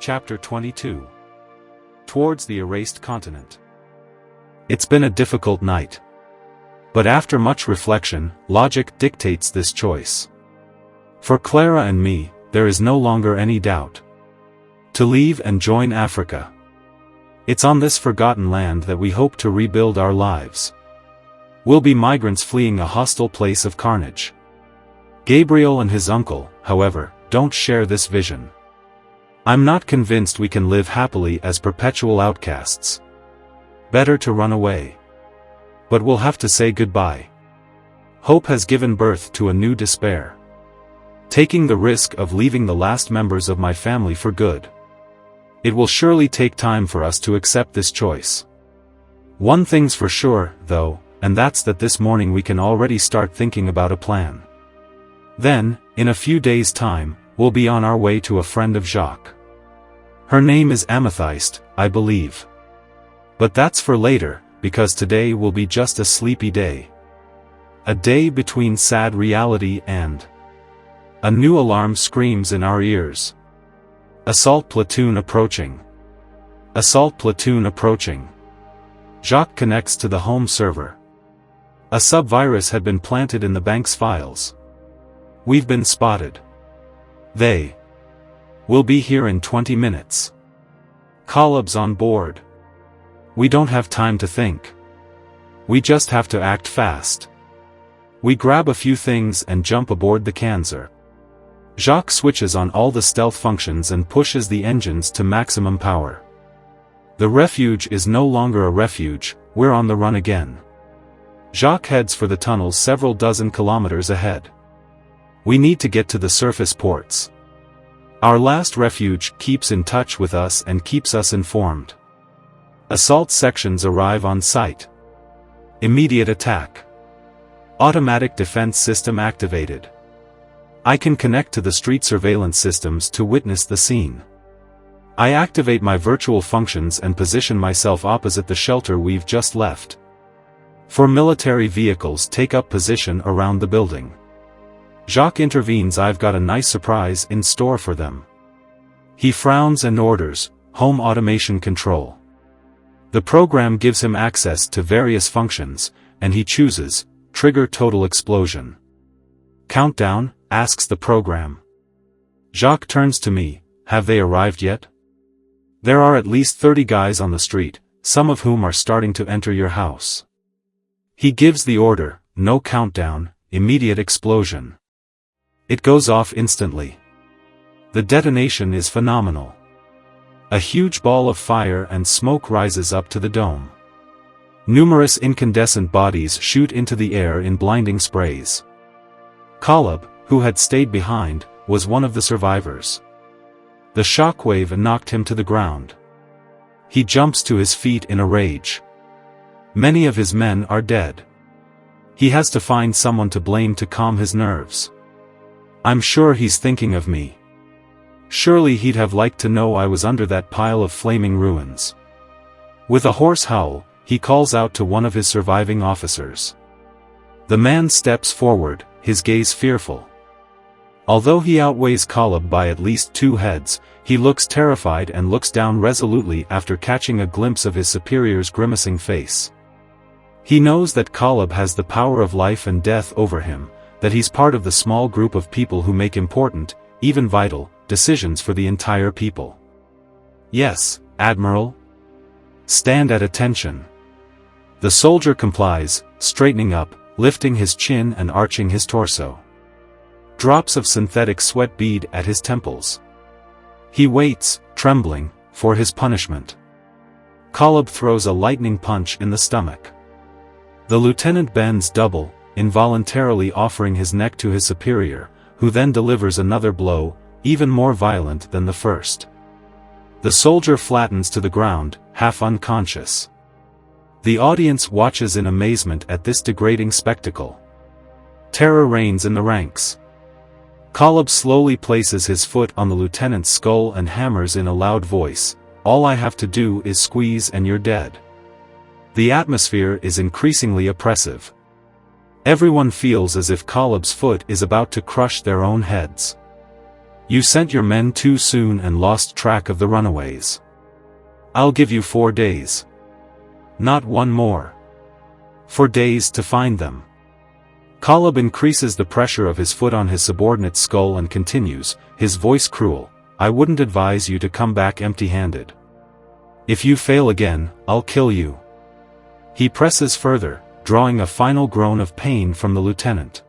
Chapter 22. Towards the Erased Continent. It's been a difficult night. But after much reflection, logic dictates this choice. For Clara and me, there is no longer any doubt. To leave and join Africa. It's on this forgotten land that we hope to rebuild our lives. We'll be migrants fleeing a hostile place of carnage. Gabriel and his uncle, however, don't share this vision. I'm not convinced we can live happily as perpetual outcasts. Better to run away. But we'll have to say goodbye. Hope has given birth to a new despair. Taking the risk of leaving the last members of my family for good. It will surely take time for us to accept this choice. One thing's for sure, though, and that's that this morning we can already start thinking about a plan. Then, in a few days' time, we'll be on our way to a friend of Jacques. Her name is Amethyst, I believe. But that's for later, because today will be just a sleepy day. A day between sad reality and... A new alarm screams in our ears. Assault platoon approaching. Assault platoon approaching. Jacques connects to the home server. A sub-virus had been planted in the bank's files. We've been spotted. They will be here in 20 minutes. Caleb's on board. We don't have time to think. We just have to act fast. We grab a few things and jump aboard the Kanzer. Jacques switches on all the stealth functions and pushes the engines to maximum power. The refuge is no longer a refuge, we're on the run again. Jacques heads for the tunnels several dozen kilometers ahead. We need to get to the surface ports. Our last refuge keeps in touch with us and keeps us informed. Assault sections arrive on site. Immediate attack. Automatic defense system activated. I can connect to the street surveillance systems to witness the scene. I activate my virtual functions and position myself opposite the shelter we've just left. 4 military vehicles take up position around the building. Jacques intervenes. I've got a nice surprise in store for them. He frowns and orders, home automation control. The program gives him access to various functions, and he chooses, trigger total explosion. Countdown, asks the program. Jacques turns to me, have they arrived yet? There are at least 30 guys on the street, some of whom are starting to enter your house. He gives the order, no countdown, immediate explosion. It goes off instantly. The detonation is phenomenal. A huge ball of fire and smoke rises up to the dome. Numerous incandescent bodies shoot into the air in blinding sprays. Caleb, who had stayed behind, was one of the survivors. The shockwave knocked him to the ground. He jumps to his feet in a rage. Many of his men are dead. He has to find someone to blame to calm his nerves. I'm sure he's thinking of me. Surely he'd have liked to know I was under that pile of flaming ruins. With a hoarse howl, he calls out to one of his surviving officers. The man steps forward, his gaze fearful. Although he outweighs Caleb by at least 2 heads, he looks terrified and looks down resolutely after catching a glimpse of his superior's grimacing face. He knows that Caleb has the power of life and death over him, that he's part of the small group of people who make important, even vital, decisions for the entire people. Yes, Admiral. Stand at attention. The soldier complies, straightening up, lifting his chin and arching his torso. Drops of synthetic sweat bead at his temples. He waits, trembling, for his punishment. Caleb throws a lightning punch in the stomach. The lieutenant bends double, involuntarily offering his neck to his superior, who then delivers another blow, even more violent than the first. The soldier flattens to the ground, half unconscious. The audience watches in amazement at this degrading spectacle. Terror reigns in the ranks. Caleb slowly places his foot on the lieutenant's skull and hammers in a loud voice, "All I have to do is squeeze and you're dead." The atmosphere is increasingly oppressive. Everyone feels as if Caleb's foot is about to crush their own heads. You sent your men too soon and lost track of the runaways. I'll give you 4 days. Not one more. 4 days to find them. Kaleb increases the pressure of his foot on his subordinate's skull and continues, his voice cruel, I wouldn't advise you to come back empty-handed. If you fail again, I'll kill you. He presses further, drawing a final groan of pain from the lieutenant.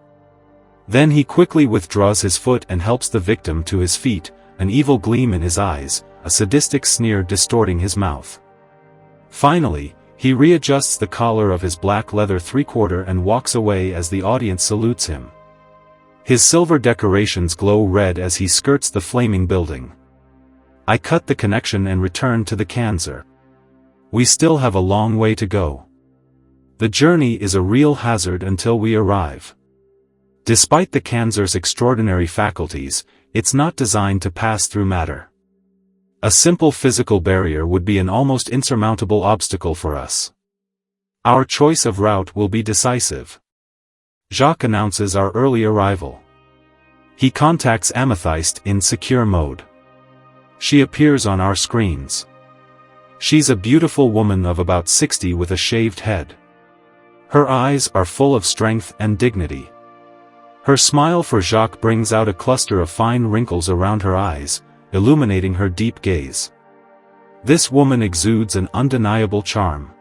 Then he quickly withdraws his foot and helps the victim to his feet, an evil gleam in his eyes, a sadistic sneer distorting his mouth. Finally, he readjusts the collar of his black leather 3/4 and walks away as the audience salutes him. His silver decorations glow red as he skirts the flaming building. I cut the connection and return to the Kanzer. We still have a long way to go. The journey is a real hazard until we arrive. Despite the Kanzer's extraordinary faculties, it's not designed to pass through matter. A simple physical barrier would be an almost insurmountable obstacle for us. Our choice of route will be decisive. Jacques announces our early arrival. He contacts Amethyst in secure mode. She appears on our screens. She's a beautiful woman of about 60 with a shaved head. Her eyes are full of strength and dignity. Her smile for Jacques brings out a cluster of fine wrinkles around her eyes, illuminating her deep gaze. This woman exudes an undeniable charm.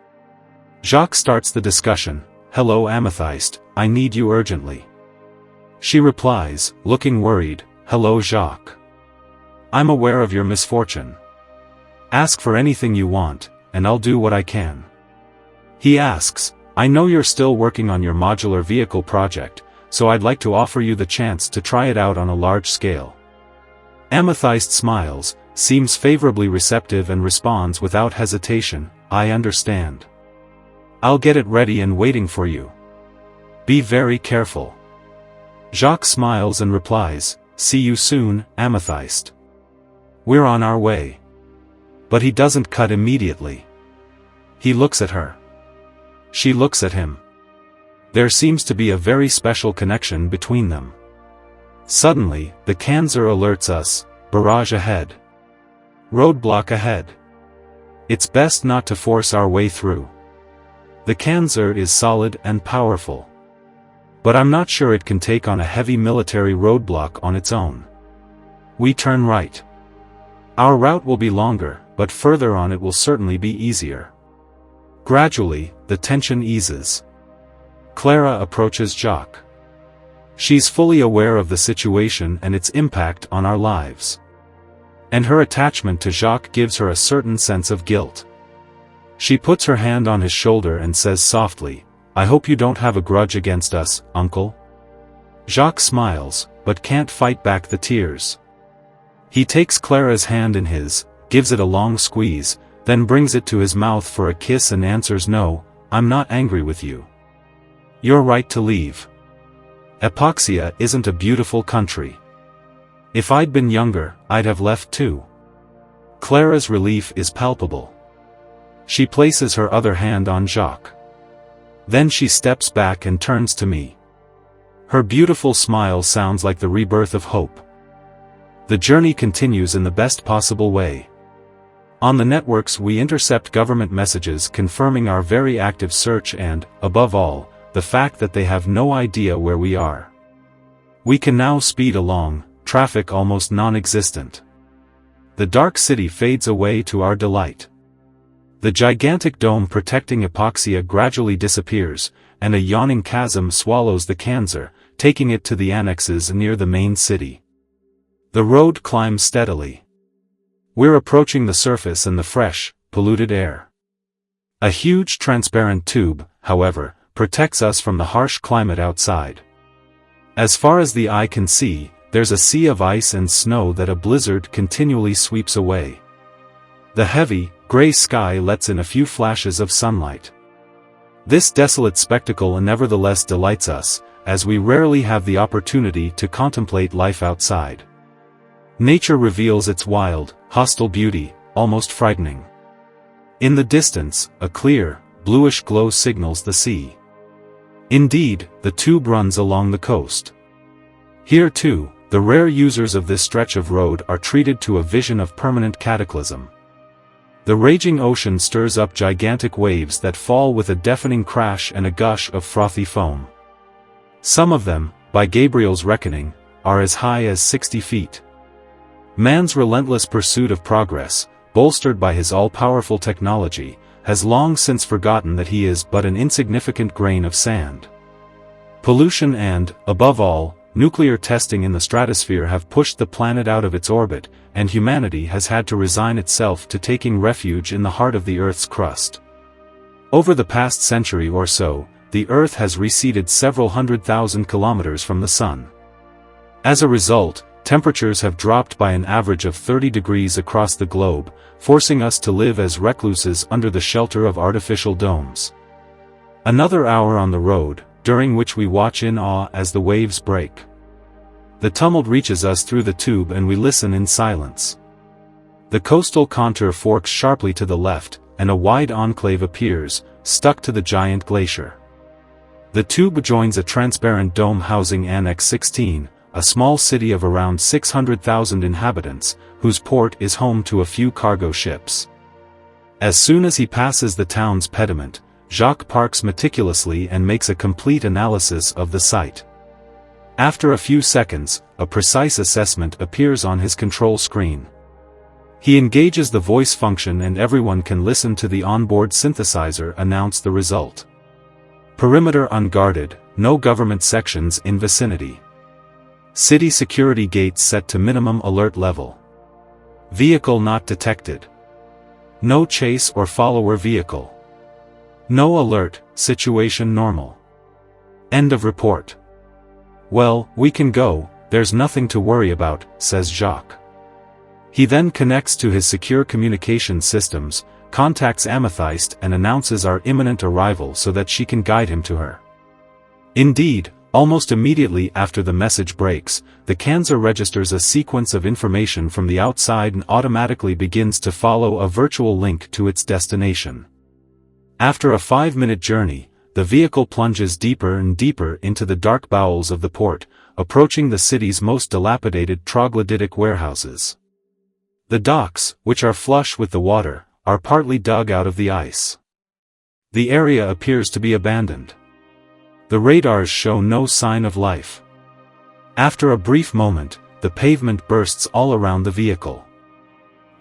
Jacques starts the discussion, Hello Amethyst, I need you urgently. She replies, looking worried, Hello Jacques. I'm aware of your misfortune. Ask for anything you want, and I'll do what I can. He asks, I know you're still working on your modular vehicle project, so I'd like to offer you the chance to try it out on a large scale. Amethyst smiles, seems favorably receptive and responds without hesitation, I understand. I'll get it ready and waiting for you. Be very careful. Jacques smiles and replies, See you soon, Amethyst. We're on our way. But he doesn't cut immediately. He looks at her. She looks at him. There seems to be a very special connection between them. Suddenly, the Kanzer alerts us, barrage ahead. Roadblock ahead. It's best not to force our way through. The Kanzer is solid and powerful. But I'm not sure it can take on a heavy military roadblock on its own. We turn right. Our route will be longer, but further on it will certainly be easier. Gradually, the tension eases. Clara approaches Jacques. She's fully aware of the situation and its impact on our lives. And her attachment to Jacques gives her a certain sense of guilt. She puts her hand on his shoulder and says softly, I hope you don't have a grudge against us, uncle. Jacques smiles, but can't fight back the tears. He takes Clara's hand in his, gives it a long squeeze, then brings it to his mouth for a kiss and answers no, I'm not angry with you. You're right to leave. Epoxia isn't a beautiful country. If I'd been younger, I'd have left too. Clara's relief is palpable. She places her other hand on Jacques. Then she steps back and turns to me. Her beautiful smile sounds like the rebirth of hope. The journey continues in the best possible way. On the networks we intercept government messages confirming our very active search and, above all, the fact that they have no idea where we are. We can now speed along, traffic almost non-existent. The dark city fades away to our delight. The gigantic dome protecting Epoxia gradually disappears, and a yawning chasm swallows the Kanzer, taking it to the annexes near the main city. The road climbs steadily. We're approaching the surface and the fresh, polluted air. A huge transparent tube, however, protects us from the harsh climate outside. As far as the eye can see, there's a sea of ice and snow that a blizzard continually sweeps away. The heavy, gray sky lets in a few flashes of sunlight. This desolate spectacle nevertheless delights us, as we rarely have the opportunity to contemplate life outside. Nature reveals its wild, hostile beauty, almost frightening. In the distance, a clear, bluish glow signals the sea. Indeed, the tube runs along the coast. Here too, the rare users of this stretch of road are treated to a vision of permanent cataclysm. The raging ocean stirs up gigantic waves that fall with a deafening crash and a gush of frothy foam. Some of them, by Gabriel's reckoning, are as high as 60 feet. Man's relentless pursuit of progress, bolstered by his all-powerful technology, has long since forgotten that he is but an insignificant grain of sand. Pollution and, above all, nuclear testing in the stratosphere have pushed the planet out of its orbit, and humanity has had to resign itself to taking refuge in the heart of the Earth's crust. Over the past century or so, the Earth has receded several 100,000 kilometers from the Sun. As a result, temperatures have dropped by an average of 30 degrees across the globe, forcing us to live as recluses under the shelter of artificial domes. Another hour on the road, during which we watch in awe as the waves break. The tumult reaches us through the tube and we listen in silence. The coastal contour forks sharply to the left, and a wide enclave appears, stuck to the giant glacier. The tube joins a transparent dome housing Annex 16, a small city of around 600,000 inhabitants, whose port is home to a few cargo ships. As soon as he passes the town's pediment, Jacques parks meticulously and makes a complete analysis of the site. After a few seconds, a precise assessment appears on his control screen. He engages the voice function and everyone can listen to the onboard synthesizer announce the result. Perimeter unguarded, no government sections in vicinity. City security gates set to minimum alert level. Vehicle not detected. No chase or follower vehicle. No alert, situation normal. End of report. Well, we can go, there's nothing to worry about, says Jacques. He then connects to his secure communication systems, contacts Amethyst and announces our imminent arrival so that she can guide him to her. Indeed, almost immediately after the message breaks, the Kanzer registers a sequence of information from the outside and automatically begins to follow a virtual link to its destination. After a 5-minute journey, the vehicle plunges deeper and deeper into the dark bowels of the port, approaching the city's most dilapidated troglodytic warehouses. The docks, which are flush with the water, are partly dug out of the ice. The area appears to be abandoned. The radars show no sign of life. After a brief moment, the pavement bursts all around the vehicle.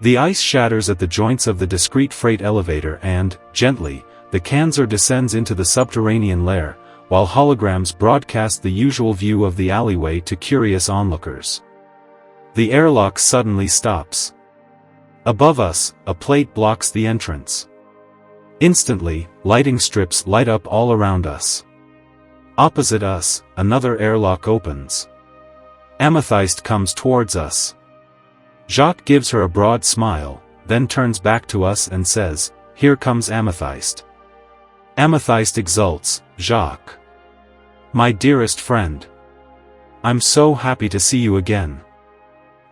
The ice shatters at the joints of the discrete freight elevator and, gently, the Kanzer descends into the subterranean lair, while holograms broadcast the usual view of the alleyway to curious onlookers. The airlock suddenly stops. Above us, a plate blocks the entrance. Instantly, lighting strips light up all around us. Opposite us, another airlock opens. Amethyst comes towards us. Jacques gives her a broad smile, then turns back to us and says, "Here comes Amethyst." Amethyst exults, "Jacques. My dearest friend. I'm so happy to see you again."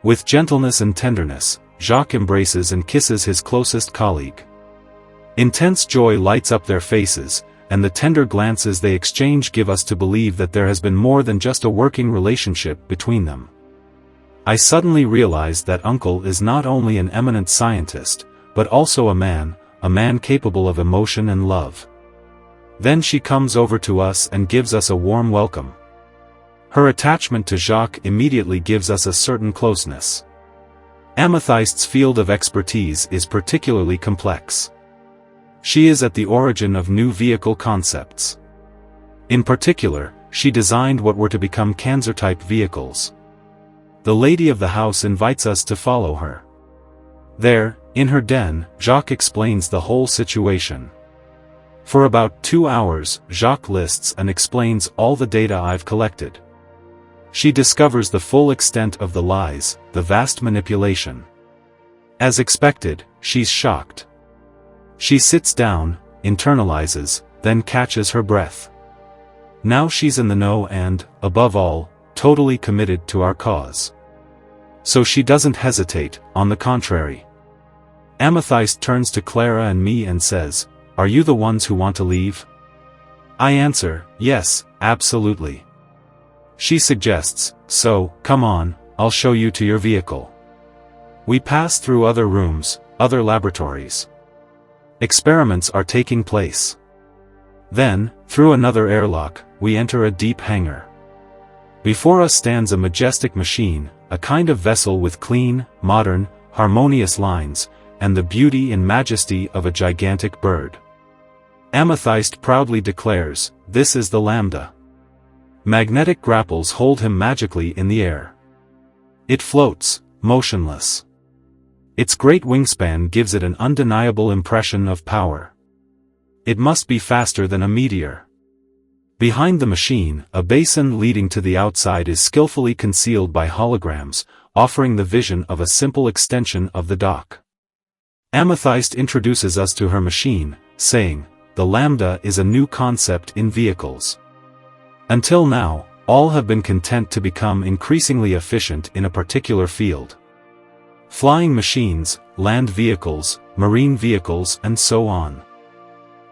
With gentleness and tenderness, Jacques embraces and kisses his closest colleague. Intense joy lights up their faces, and the tender glances they exchange give us to believe that there has been more than just a working relationship between them. I suddenly realize that Uncle is not only an eminent scientist, but also a man capable of emotion and love. Then she comes over to us and gives us a warm welcome. Her attachment to Jacques immediately gives us a certain closeness. Amethyst's field of expertise is particularly complex. She is at the origin of new vehicle concepts. In particular, she designed what were to become Kanzer-type vehicles. The lady of the house invites us to follow her. There, in her den, Jacques explains the whole situation. For about 2 hours, Jacques lists and explains all the data I've collected. She discovers the full extent of the lies, the vast manipulation. As expected, she's shocked. She sits down, internalizes, then catches her breath. Now she's in the know and, above all, totally committed to our cause. So she doesn't hesitate, on the contrary. Amethyst turns to Clara and me and says, "Are you the ones who want to leave?" I answer, "Yes, absolutely. She suggests, "So, come on, I'll show you to your vehicle." We pass through other rooms, other laboratories. Experiments are taking place. Then, through another airlock, we enter a deep hangar. Before us stands a majestic machine, a kind of vessel with clean, modern, harmonious lines, and the beauty and majesty of a gigantic bird. Amethyst proudly declares, "This is the Lambda." Magnetic grapples hold him magically in the air. It floats, motionless. Its great wingspan gives it an undeniable impression of power. It must be faster than a meteor. Behind the machine, a basin leading to the outside is skillfully concealed by holograms, offering the vision of a simple extension of the dock. Amethyst introduces us to her machine, saying, "The Lambda is a new concept in vehicles. Until now, all have been content to become increasingly efficient in a particular field. Flying machines, land vehicles, marine vehicles, and so on.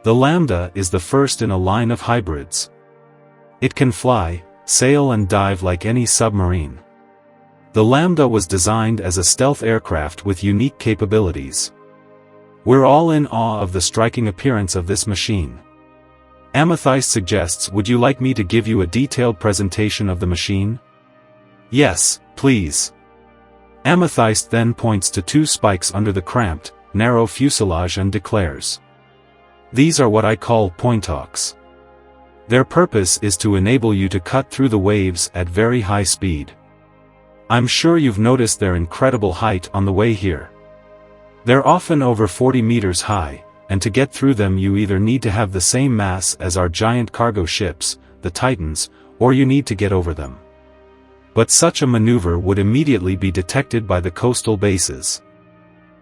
The Lambda is the first in a line of hybrids. It can fly, sail and dive like any submarine. The Lambda was designed as a stealth aircraft with unique capabilities. We're all in awe of the striking appearance of this machine." Amethyst suggests, "Would you like me to give you a detailed presentation of the machine?" "Yes, please." Amethyst then points to two spikes under the cramped, narrow fuselage and declares, "These are what I call pointhawks. Their purpose is to enable you to cut through the waves at very high speed. I'm sure you've noticed their incredible height on the way here. They're often over 40 meters high, and to get through them you either need to have the same mass as our giant cargo ships, the Titans, or you need to get over them. But such a maneuver would immediately be detected by the coastal bases.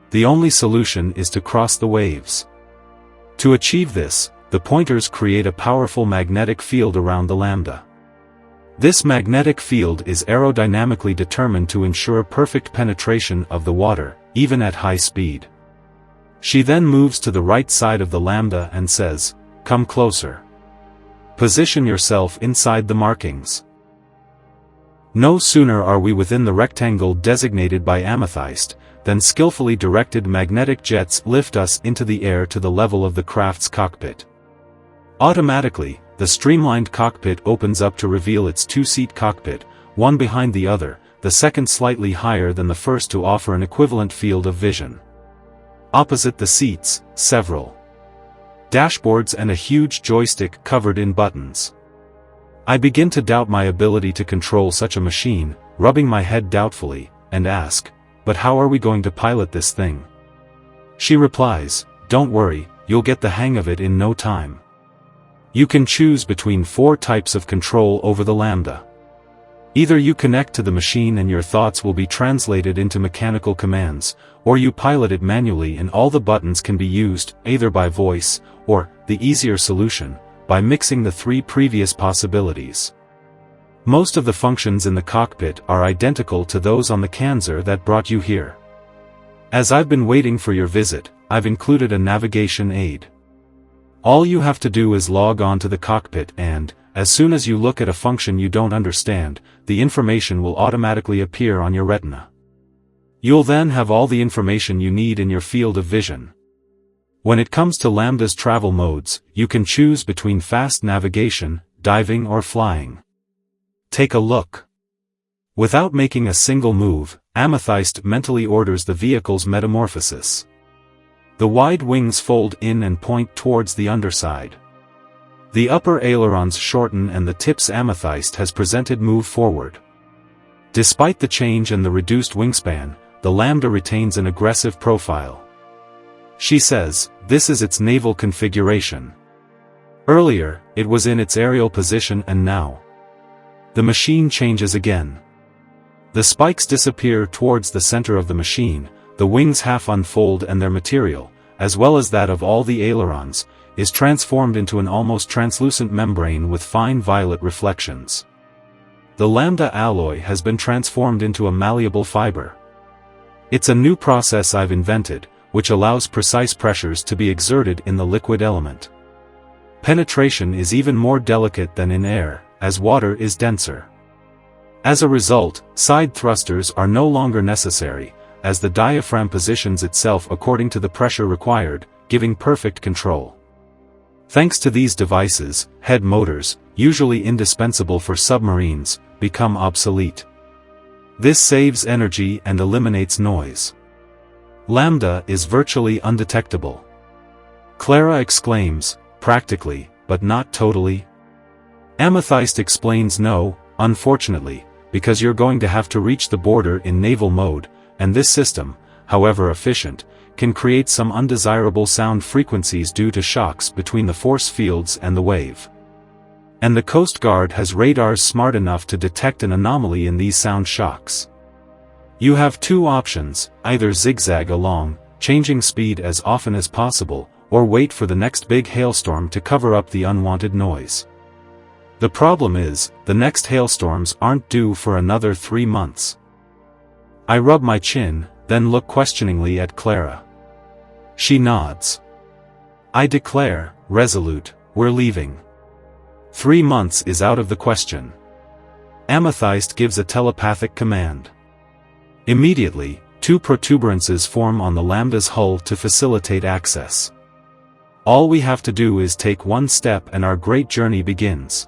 The only solution is to cross the waves. To achieve this, the pointers create a powerful magnetic field around the Lambda. This magnetic field is aerodynamically determined to ensure perfect penetration of the water, even at high speed." She then moves to the right side of the Lambda and says, "Come closer. Position yourself inside the markings." No sooner are we within the rectangle designated by Amethyst, than skillfully directed magnetic jets lift us into the air to the level of the craft's cockpit. Automatically, the streamlined cockpit opens up to reveal its two-seat cockpit, one behind the other, the second slightly higher than the first to offer an equivalent field of vision. Opposite the seats, several dashboards and a huge joystick covered in buttons. I begin to doubt my ability to control such a machine, rubbing my head doubtfully, and ask, "But how are we going to pilot this thing?" She replies, "Don't worry, you'll get the hang of it in no time. You can choose between 4 types of control over the Lambda. Either you connect to the machine and your thoughts will be translated into mechanical commands, or you pilot it manually and all the buttons can be used, either by voice, or, the easier solution, by mixing the 3 previous possibilities. Most of the functions in the cockpit are identical to those on the Kanzer that brought you here. As I've been waiting for your visit, I've included a navigation aid. All you have to do is log on to the cockpit and, as soon as you look at a function you don't understand, the information will automatically appear on your retina. You'll then have all the information you need in your field of vision. When it comes to Lambda's travel modes, you can choose between fast navigation, diving or flying. Take a look." Without making a single move, Amethyst mentally orders the vehicle's metamorphosis. The wide wings fold in and point towards the underside. The upper ailerons shorten and the tips Amethyst has presented move forward. Despite the change and the reduced wingspan, the Lambda retains an aggressive profile. She says, this is its naval configuration. Earlier, it was in its aerial position and now. The machine changes again. The spikes disappear towards the center of the machine, the wings half unfold and their material, as well as that of all the ailerons, is transformed into an almost translucent membrane with fine violet reflections. The Lambda alloy has been transformed into a malleable fiber. It's a new process I've invented, which allows precise pressures to be exerted in the liquid element. Penetration is even more delicate than in air, as water is denser. As a result, side thrusters are no longer necessary, as the diaphragm positions itself according to the pressure required, giving perfect control. Thanks to these devices, head motors, usually indispensable for submarines, become obsolete. This saves energy and eliminates noise. Lambda is virtually undetectable. Clara exclaims, practically, but not totally. Amethyst explains no, unfortunately, because you're going to have to reach the border in naval mode, and this system, however efficient, can create some undesirable sound frequencies due to shocks between the force fields and the wave. And the Coast Guard has radars smart enough to detect an anomaly in these sound shocks. You have two options, either zigzag along, changing speed as often as possible, or wait for the next big hailstorm to cover up the unwanted noise. The problem is, the next hailstorms aren't due for another 3 months. I rub my chin, then look questioningly at Clara. She nods. I declare, resolute, we're leaving. 3 months is out of the question. Amethyst gives a telepathic command. Immediately, 2 protuberances form on the Lambda's hull to facilitate access. All we have to do is take 1 step and our great journey begins.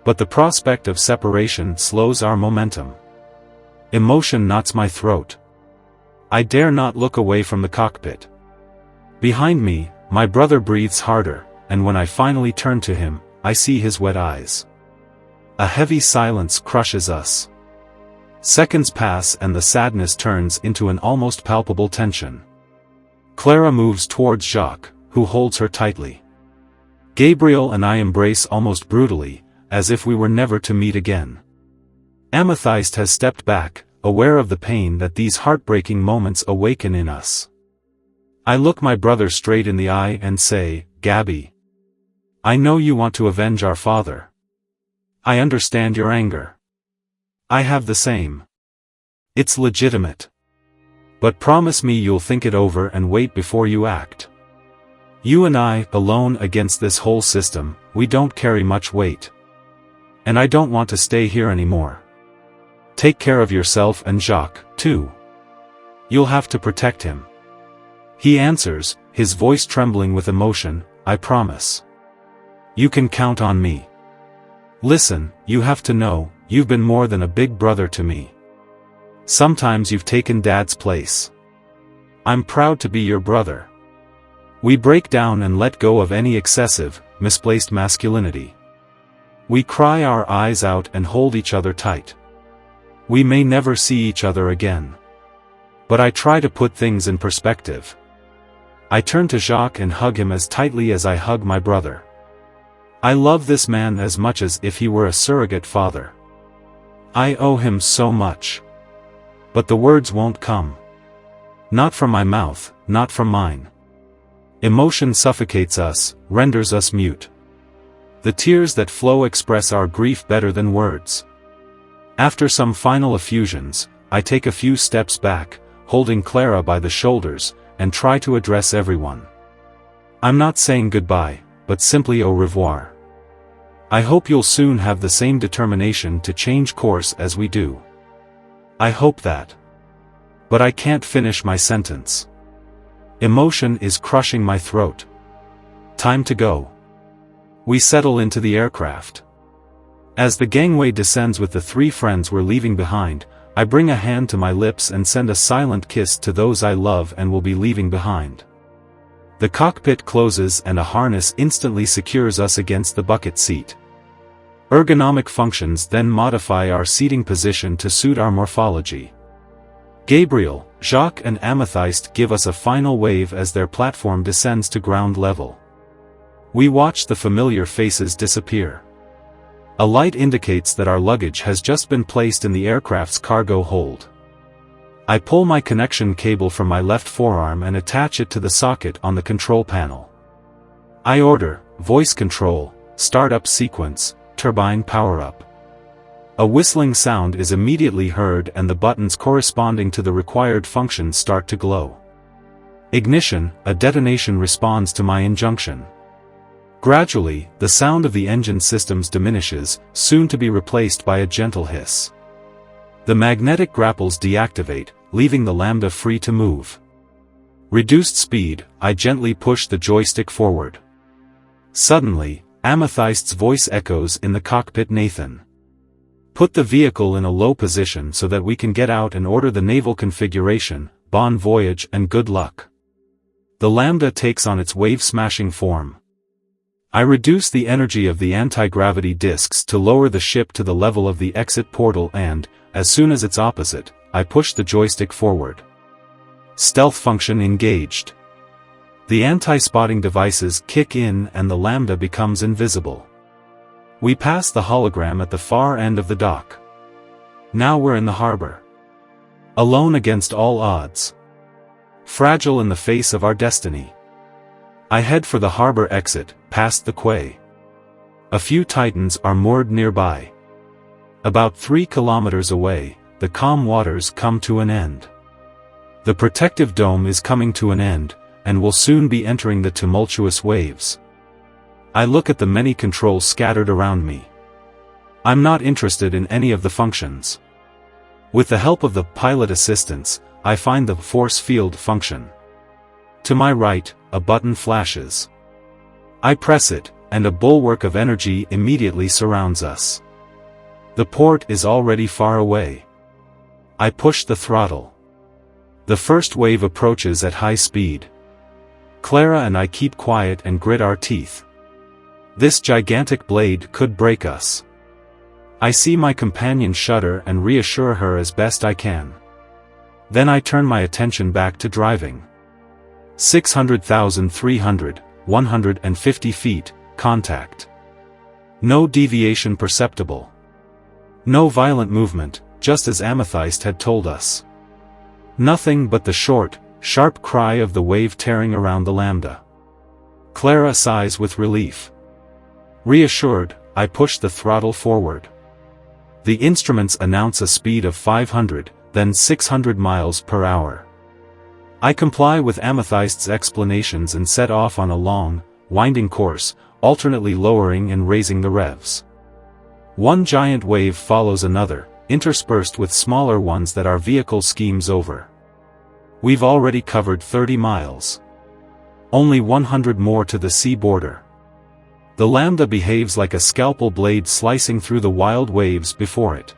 But the prospect of separation slows our momentum. Emotion knots my throat. I dare not look away from the cockpit. Behind me, my brother breathes harder, and when I finally turn to him, I see his wet eyes. A heavy silence crushes us. Seconds pass and the sadness turns into an almost palpable tension. Clara moves towards Jacques, who holds her tightly. Gabriel and I embrace almost brutally, as if we were never to meet again. Amethyst has stepped back, aware of the pain that these heartbreaking moments awaken in us. I look my brother straight in the eye and say, Gabby, I know you want to avenge our father. I understand your anger. I have the same. It's legitimate. But promise me you'll think it over and wait before you act. You and I, alone against this whole system, we don't carry much weight. And I don't want to stay here anymore. Take care of yourself and Jacques, too. You'll have to protect him. He answers, his voice trembling with emotion, I promise. You can count on me. Listen, you have to know, you've been more than a big brother to me. Sometimes you've taken Dad's place. I'm proud to be your brother. We break down and let go of any excessive, misplaced masculinity. We cry our eyes out and hold each other tight. We may never see each other again. But I try to put things in perspective. I turn to Jacques and hug him as tightly as I hug my brother. I love this man as much as if he were a surrogate father. I owe him so much. But the words won't come. Not from my mouth, not from mine. Emotion suffocates us, renders us mute. The tears that flow express our grief better than words. After some final effusions, I take a few steps back, holding Clara by the shoulders, and try to address everyone. I'm not saying goodbye, but simply au revoir. I hope you'll soon have the same determination to change course as we do. I hope that. But I can't finish my sentence. Emotion is crushing my throat. Time to go. We settle into the aircraft. As the gangway descends with the 3 friends we're leaving behind, I bring a hand to my lips and send a silent kiss to those I love and will be leaving behind. The cockpit closes and a harness instantly secures us against the bucket seat. Ergonomic functions then modify our seating position to suit our morphology. Gabriel, Jacques and Amethyst give us a final wave as their platform descends to ground level. We watch the familiar faces disappear. A light indicates that our luggage has just been placed in the aircraft's cargo hold. I pull my connection cable from my left forearm and attach it to the socket on the control panel. I order, voice control, startup sequence, turbine power up. A whistling sound is immediately heard and the buttons corresponding to the required functions start to glow. Ignition, a detonation responds to my injunction. Gradually, the sound of the engine systems diminishes, soon to be replaced by a gentle hiss. The magnetic grapples deactivate, leaving the Lambda free to move. Reduced speed, I gently push the joystick forward. Suddenly, Amethyst's voice echoes in the cockpit. Nathan, put the vehicle in a low position so that we can get out and order the naval configuration. Bon voyage and good luck. The Lambda takes on its wave-smashing form. I reduce the energy of the anti-gravity discs to lower the ship to the level of the exit portal and, as soon as it's opposite, I push the joystick forward. Stealth function engaged. The anti-spotting devices kick in and the Lambda becomes invisible. We pass the hologram at the far end of the dock. Now we're in the harbor. Alone against all odds. Fragile in the face of our destiny. I head for the harbor exit, past the quay. A few Titans are moored nearby. About 3 kilometers away, the calm waters come to an end. The protective dome is coming to an end, and will soon be entering the tumultuous waves. I look at the many controls scattered around me. I'm not interested in any of the functions. With the help of the pilot assistants, I find the force field function. To my right, a button flashes. I press it, and a bulwark of energy immediately surrounds us. The port is already far away. I push the throttle. The first wave approaches at high speed. Clara and I keep quiet and grit our teeth. This gigantic blade could break us. I see my companion shudder and reassure her as best I can. Then I turn my attention back to driving. 600,300, 150 feet, contact. No deviation perceptible. No violent movement, just as Amethyst had told us. Nothing but the short, sharp cry of the wave tearing around the Lambda. Clara sighs with relief. Reassured, I push the throttle forward. The instruments announce a speed of 500, then 600 miles per hour. I comply with Amethyst's explanations and set off on a long, winding course, alternately lowering and raising the revs. One giant wave follows another, interspersed with smaller ones that our vehicle schemes over. We've already covered 30 miles. Only 100 more to the sea border. The Lambda behaves like a scalpel blade slicing through the wild waves before it.